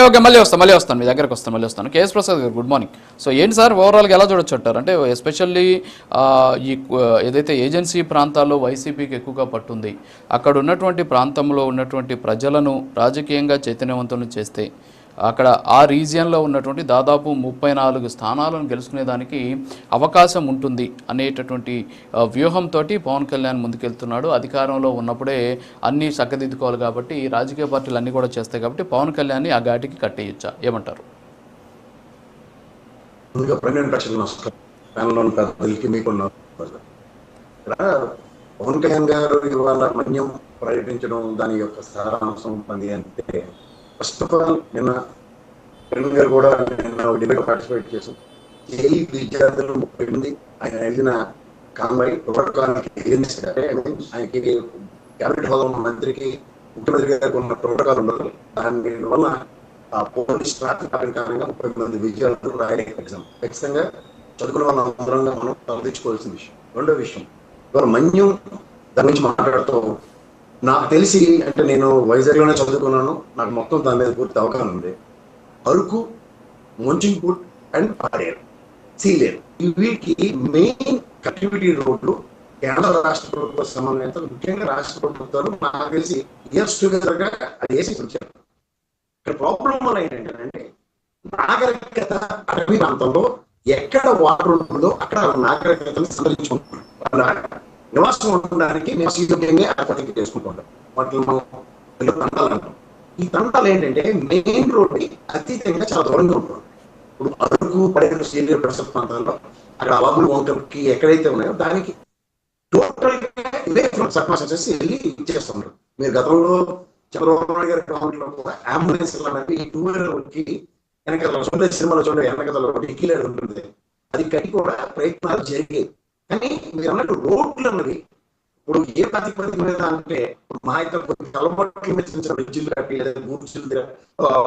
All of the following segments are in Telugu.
ఓకే మళ్ళీ వస్తాను మీ దగ్గరకు వస్తాను మళ్ళీ వస్తాను. కేఎస్ ప్రసాద్ గారు గుడ్ మార్నింగ్. సో ఏంటి సార్ ఓవరాల్గా ఎలా చూడొచ్చు అంటారు? అంటే ఎస్పెషల్లీ ఈ ఏదైతే ఏజెన్సీ ప్రాంతాల్లో వైసీపీకి ఎక్కువగా పట్టుంది, అక్కడ ఉన్నటువంటి ప్రాంతంలో ఉన్నటువంటి ప్రజలను రాజకీయంగా చైతన్యవంతులను చేస్తే అక్కడ ఆ రీజియన్లో ఉన్నటువంటి దాదాపు 34 స్థానాలను గెలుచుకునేదానికి అవకాశం ఉంటుంది అనేటటువంటి వ్యూహంతో పవన్ కళ్యాణ్ ముందుకెళ్తున్నాడు. అధికారంలో ఉన్నప్పుడే అన్నీ చక్కదిద్దుకోవాలి కాబట్టి రాజకీయ పార్టీలు అన్నీ కూడా చేస్తాయి కాబట్టి పవన్ కళ్యాణ్ని ఆ ఘాటికి కట్టేయచ్చా, ఏమంటారు? పవన్ కళ్యాణ్ గారు ఇవాళ మన్యం పర్యటించడం దాని యొక్క సారాంశం ఉంది అంటే, ఫస్ట్ ఆఫ్ ఆల్ నిన్న కిరణ్ గారు కూడా నిన్న డిబేట్ పార్టిసిపేట్ చేసి జేఈ విద్యార్థులు 38 ఆయన వెళ్ళిన కాన్వాయ్ ప్రోటోకాల్కి ఆయనకి క్యాబినెట్ హోదా ఉన్న మంత్రికి ముఖ్యమంత్రి గారికి ఉన్న ప్రోటోకాల్ ఉండదు. దాని వల్ల ఆ పోలీస్ ట్రాఫిక్ కారణంగా 30 మంది విద్యార్థులు రాయడానికి ఎగ్జామ్ ఖచ్చితంగా చదువుకున్న వాళ్ళ అందరంగా మనం తలదించుకోవాల్సిన విషయం. రెండో విషయం, ఇవాళ మన్యం దాని గురించి మాట్లాడుతూ నాకు తెలిసి, అంటే నేను వైజాగ్లోనే చదువుకున్నాను, నాకు మొత్తం దాని మీద పూర్తి అవగాహన ఉంది. అరకు, ముంచింగ్పూట్ అండ్ పాడేరు, సీలేరు, వీటికి మెయిన్ కనెక్టివిటీ రోడ్లు కేంద్ర రాష్ట్ర ప్రభుత్వ సమన్వయంతో, ముఖ్యంగా రాష్ట్ర ప్రభుత్వాలు నాకు తెలిసి ఇయర్స్ టుగెదర్ గా అది వేసి వచ్చారు. ఇక్కడ ప్రాబ్లం వల్ల ఏంటంటే, నాగరికత అటవీ ప్రాంతంలో ఎక్కడ వాటర్ ఉంటుందో అక్కడ నాగరికతను సంరక్షించుకుంటున్నారు. నివాసం ఉండడానికి నివాసయోగ్యంగా ఏర్పాటు చేసుకుంటుంటాం. వాటిని మనం తండాలు అంటాం. ఈ తండాలు ఏంటంటే మెయిన్ రోడ్డు అతీతంగా చాలా దూరంగా ఉంటుంది. ఇప్పుడు అరకు, పడేరు, సీనియర్ పరిసర ప్రాంతాల్లో అక్కడ అవాబులు వంకకి ఎక్కడైతే ఉన్నాయో దానికి టోటల్ ఇవే సర్పంచెస్ వెళ్ళి ఇచ్చేస్తున్నారు. మీరు గతంలో చంద్రబాబు నాయుడు గారి గవర్నమెంట్లో కూడా అంబులెన్స్ ఈ 2 వీలర్కి వెనకాల సినిమాలో చూడండి, వెనకాల డిక్కీలేడు ఉంటుంది, అది కట్టి కూడా ప్రయత్నాలు జరిగాయి. కానీ మీరు అన్నట్టు రోడ్లు అన్నవి ఇప్పుడు ఏ ప్రాతిపదిక మీద అంటే, మా యొక్క కలబట్టి బ్రిడ్జిలు కట్టి లేదా గూడ్స్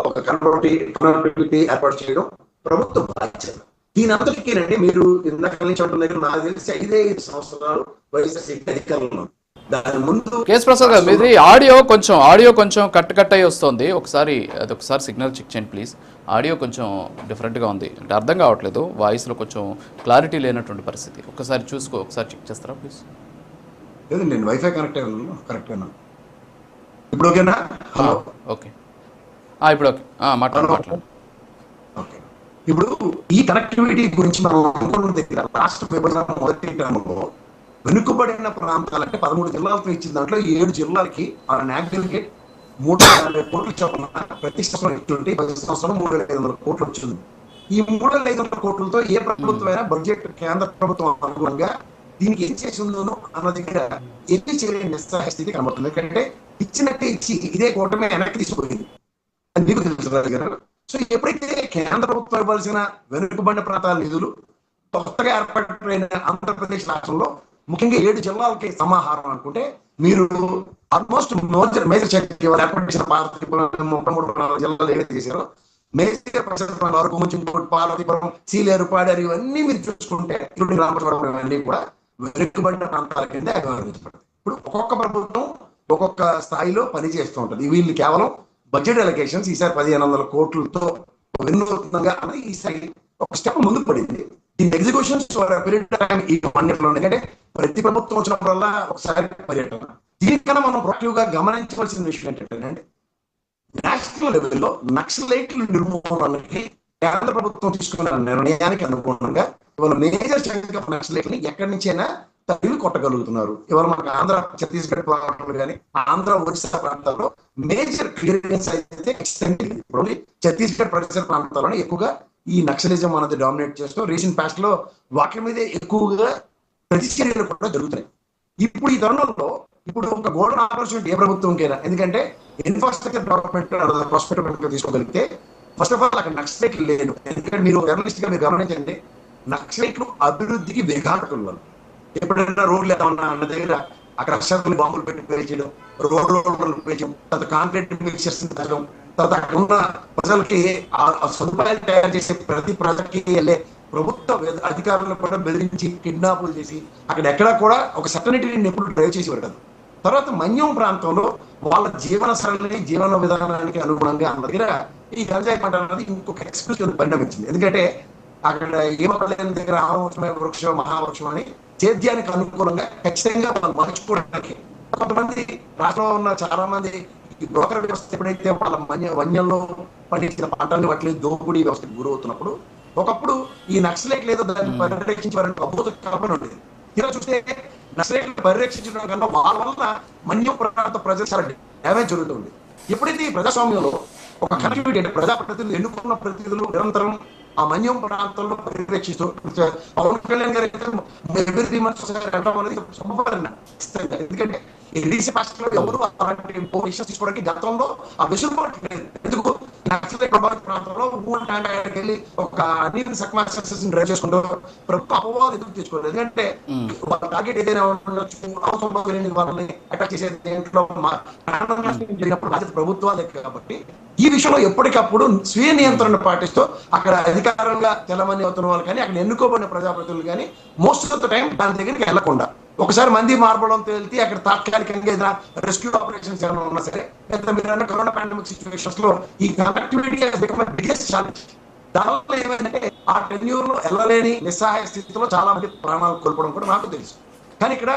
ఒక కనెక్టివిటీ ఏర్పాటు చేయడం ప్రభుత్వ బాధ్యత. దీని అంతటికేనండి మీరు ఇందాక నుంచి అంటున్న దగ్గర నాకు తెలిసి 5 సంవత్సరాలు వైఎస్ఆర్సీపీ అధికారంలో. దాని ముందు కేఎస్ ప్రసాద్ గారు మీది ఆడియో కొంచెం కట్ అయ్యి వస్తుంది. ఒకసారి సిగ్నల్ చెక్ చేయండి ప్లీజ్. ఆడియో కొంచెం డిఫరెంట్గా ఉంది, అంటే అర్థం కావట్లేదు, వాయిస్లో కొంచెం క్లారిటీ లేనటువంటి పరిస్థితి. ఒకసారి చెక్ చేస్తారా ప్లీజ్? లేదు, నేను వైఫై కనెక్ట్ అయ్యాను, కరెక్ట్గా. ఇప్పుడు ఓకేనా? హలో, ఓకే, ఇప్పుడు ఓకే, మాట్లాడు. ఓకే, ఇప్పుడు ఈ కనెక్టివిటీ గురించి మనం అనుకున్న దగ్గర రాష్ట్ర విభజన మొదటి టైంలో వెనుకబడిన ప్రాంతాలంటే 13 జిల్లాలతో ఇచ్చిన దాంట్లో 7 జిల్లాలకి మన అగ్రిగేట్ 350 కోట్లు చొప్పున ప్రతిష్టం ఇచ్చింటే 10 సంవత్సరం 3,500 కోట్లు వచ్చింది. ఈ 3,500 కోట్లతో ఏ ప్రభుత్వమైనా బడ్జెట్ కేంద్ర ప్రభుత్వం అనుగుణంగా దీనికి ఏం చేసిందో అన్న దగ్గర ఎన్ని చేయలేని నిస్సహాయ స్థితి కనబడుతుంది. ఎందుకంటే ఇచ్చినట్టే ఇచ్చి ఇదే కూటమి వెనక్కి తీసుకుపోయింది అని మీకు తెలుసు దగ్గర. సో ఎప్పుడైతే కేంద్ర ప్రభుత్వం ఇవ్వాల్సిన వెనుకబడిన ప్రాంతాల నిధులు కొత్తగా ఏర్పడిన ఆంధ్రప్రదేశ్ రాష్ట్రంలో ముఖ్యంగా 7 జిల్లాలకి సమాహారం అనుకుంటే, మీరు ఆల్మోస్ట్ మేజర్ చెక్ ఏర్పాటు చేసిన 33 జిల్లాలు ఏదైతే చేశారో మేజర్ పరిసర వరకు ముంచింకోట, పార్వతీపురం, సీలేరు, పాడేరు ఇవన్నీ మీరు చూసుకుంటే రామచంద్రపురం ఇవన్నీ కూడా వెనుకబడిన ప్రాంతాల కింద అభివర్ణించబడింది. ఇప్పుడు ఒక్కొక్క ప్రభుత్వం ఒక్కొక్క స్థాయిలో పనిచేస్తూ ఉంటుంది. వీళ్ళు కేవలం బడ్జెట్ అలొకేషన్స్ ఈసారి 1,500 కోట్లతో వినూత్నంగా అన్నది ఈసారి ఒక స్టెప్ ముందుకు పడింది. దీని ఎగ్జిక్యూషన్స్ పీరియడ్ టైం ఈ 1 year లో, ఎందుకంటే ప్రతి ప్రభుత్వం వచ్చినప్పుడల్లా ఒకసారి పర్యటన. దీనికన్నా మనం ప్రొయాక్టివ్ గా గమనించవలసిన విషయం ఏంటంటే, నేషనల్ లెవెల్లో నక్సలైట్ల నిర్మూలనకి కేంద్ర ప్రభుత్వం తీసుకున్న నిర్ణయానికి అనుగుణంగా ఇవాళ మేజర్ చంక్ ఆఫ్ నక్సలైట్ని ఎక్కడి నుంచైనా తరిమి కొట్టగలుగుతున్నారు. ఇవాళ మనకు ఆంధ్ర, ఛత్తీస్గఢ్ ప్రాంతాలు కానీ ఆంధ్ర, ఒరిస్సా ప్రాంతాల్లో మేజర్ క్లియరెన్స్ అయితే ఇప్పుడు ఛత్తీస్గఢ్ పరిసర ప్రాంతాలను ఎక్కువగా ఈ నక్సలిజం అనేది డామినేట్ చేస్తూ రీసెంట్ పాస్ట్ లో వాటి మీదే ఎక్కువగా ప్రతిచర్యలు కూడా జరుగుతున్నాయి. ఇప్పుడు ఈ తరుణంలో ఇప్పుడు ఒక గోల్డెన్ ఆపర్చునిటీ ఏ ప్రభుత్వంకైనా, ఎందుకంటే ఇన్ఫ్రాస్ట్రక్చర్ డెవలప్మెంట్ ప్రాస్పెక్ట్ తీసుకోగలిగితే ఫస్ట్ ఆఫ్ ఆల్ అక్కడ నక్సలైట్లు లేదు. ఎందుకంటే మీరు జర్నలిస్ట్ గా మీరు గమనించండి, నక్సలైట్లు అభివృద్ధికి విఘాటకులు. ఎప్పుడైనా రోడ్లు ఏమన్నా అన్న దగ్గర అక్కడ అక్షరాలు బాంబులు పెట్టి పేర్చడం, రోడ్లు పేర్చడం, తర్వాత కాంక్రీట్ మిక్చర్స్ తగ్గడం, తర్వాత అక్కడ ఉన్న ప్రజలకి ఆ సదుపాయాలు తయారు చేసే ప్రతి ప్రజలకి వెళ్ళే ప్రభుత్వ అధికారులను కూడా బెదిరించి కిడ్నాపులు చేసి అక్కడ ఎక్కడా కూడా ఒక సర్టనిటీని ఎప్పుడు డ్రైవ్ చేసి పెట్టదు. తర్వాత మన్యం ప్రాంతంలో వాళ్ళ జీవన సరళి జీవన విధానానికి అనుగుణంగా అన్న దగ్గర ఈ గంజాయి పంట అనేది ఇంకొక ఎక్స్క్యూజ్ పరిణమించింది. ఎందుకంటే అక్కడ ఏమలేని దగ్గర ఆమోచమైన వృక్షం మహావృక్షం అని సేద్యానికి అనుకూలంగా ఖచ్చితంగా వాళ్ళు మలుచుకోవడానికి కొంతమంది రాష్ట్రంలో ఉన్న చాలా మంది ఈ బ్రోకర్ వ్యవస్థ ఎప్పుడైతే వాళ్ళ వన్యంలో పండించిన పంటల్ని వాటి దోపిడీ వ్యవస్థకు గురవుతున్నప్పుడు ఒకప్పుడు ఈ నక్సలైట్ లేదో దాన్ని పరిరక్షించాలని అద్భుత కల్పన ఉండేది. ఇలా చూస్తే నక్సలైట్ పరిరక్షించడం కన్నా వాళ్ళ వల్ల మన్యం ప్రాంత ప్రజలు చాలా డ్యామేజ్ జరుగుతుంది. ఎప్పుడైతే ఈ ప్రజాస్వామ్యంలో ఒక కనెక్టివిటీ అంటే ప్రజాప్రతినిధులు ఎన్నుకున్న ప్రతినిధులు నిరంతరం ఆ మన్యం ప్రాంతంలో పరిరక్షిస్తూ పవన్ కళ్యాణ్ గారు ఎవరి 3 months అంటాం అనేది శుభపరిణామం. ఎందుకంటే ఈ డీసీ పాస్టర్లో ఎవరు అలాంటి పొజిషన్ తీసుకోవడానికి గతంలో ఆ వెసులుబాటు లేదు. ఎందుకు నక్సలైట్ ప్రభావిత ప్రాంతంలో ఊళ్ళకి వెళ్ళి ఒక అన్ని సక్సెస్ డ్రైవ్ చేసుకుంటూ ప్రభుత్వ అపవాదం ఎందుకు తెచ్చుకోలేదు? ఎందుకంటే వాళ్ళ టార్గెట్ ఏదైనా ఉండొచ్చు, అవసరం వాళ్ళని అటాక్ చేసే దేంట్లో జరిగినప్పుడు బాధ్యత ప్రభుత్వాలే. కాబట్టి ఈ విషయంలో ఎప్పటికప్పుడు స్వీయ నియంత్రణ పాటిస్తూ అక్కడ అధికారంగా తెలమని అవుతున్న వాళ్ళు కానీ అక్కడ ఎన్నుకోబడిన ప్రజాప్రతినిధులు కానీ మోస్ట్ ఆఫ్ ద టైం దాని దగ్గరికి వెళ్లకుండా ఒకసారి మంది మార్పడం తేలితే అక్కడ తాత్కాలికంగా ఏదైనా రెస్క్యూ ఆపరేషన్స్ ఏమైనా ఉన్నా సరే లేదా మీరు కరోనా పాండమిక్ సిచ్యువేషన్స్ లో ఈ కనెక్టివిటీ బిగ్గెస్ట్ ఛాలెంజ్. దానివల్ల ఏమైందంటే ఆ టెన్యూర్ లో వెళ్ళలేని నిస్సహాయ స్థితిలో చాలా మంది ప్రాణాలు కోల్పోవడం కూడా నాకు తెలుసు. కానీ ఇక్కడ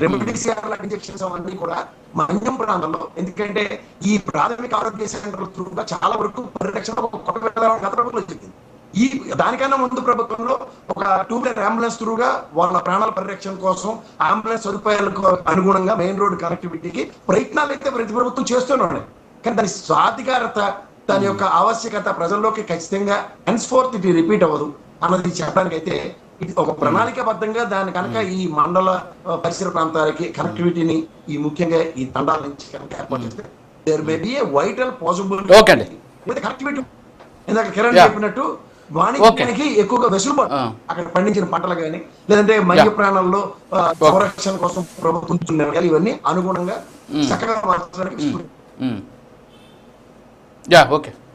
రెమ్డెసివిర్ ఇంజెక్షన్స్ అవన్నీ కూడా మన్యం ప్రాంతంలో, ఎందుకంటే ఈ ప్రాథమిక ఆరోగ్య సెంటర్ల త్రూగా చాలా వరకు పరిరక్షణ కొత్త గత ప్రభుత్వం వచ్చింది. ఈ దానికన్నా ముందు ప్రభుత్వంలో ఒక 2-wheeler అంబులెన్స్ త్రూగా వాళ్ళ ప్రాణాల పరిరక్షణ కోసం అంబులెన్స్ సదుపాయాలకు అనుగుణంగా మెయిన్ రోడ్ కనెక్టివిటీకి ప్రయత్నాలు అయితే ప్రతి ప్రభుత్వం చేస్తున్నాయి. కానీ దాని సాధికారత దాని యొక్క ఆవశ్యకత ప్రజల్లోకి ఖచ్చితంగా హెన్స్ఫోర్త్ ఇది రిపీట్ అవ్వదు అన్నది చెప్పడానికి అయితే ఇది ఒక ప్రణాళికాబద్ధంగా దాని కనుక ఈ మండల పరిసర ప్రాంతాలకి కనెక్టివిటీని ఈ ముఖ్యంగా ఈ తండాల నుంచి కనుక ఏర్పాటు చేస్తే there may be a vital possibility connectivity. ఇందాక కిరణ్ చెప్పినట్టు వాణిజ్యానికి ఎక్కువగా వెసులుబాటు అక్కడ పండించిన పంటలు కానీ లేదంటే మధ్య ప్రాణాల్లో సంరక్షణ కోసం ప్రభుత్వం ఇవన్నీ అనుగుణంగా చక్కగా మార్చడానికి. ఓకే.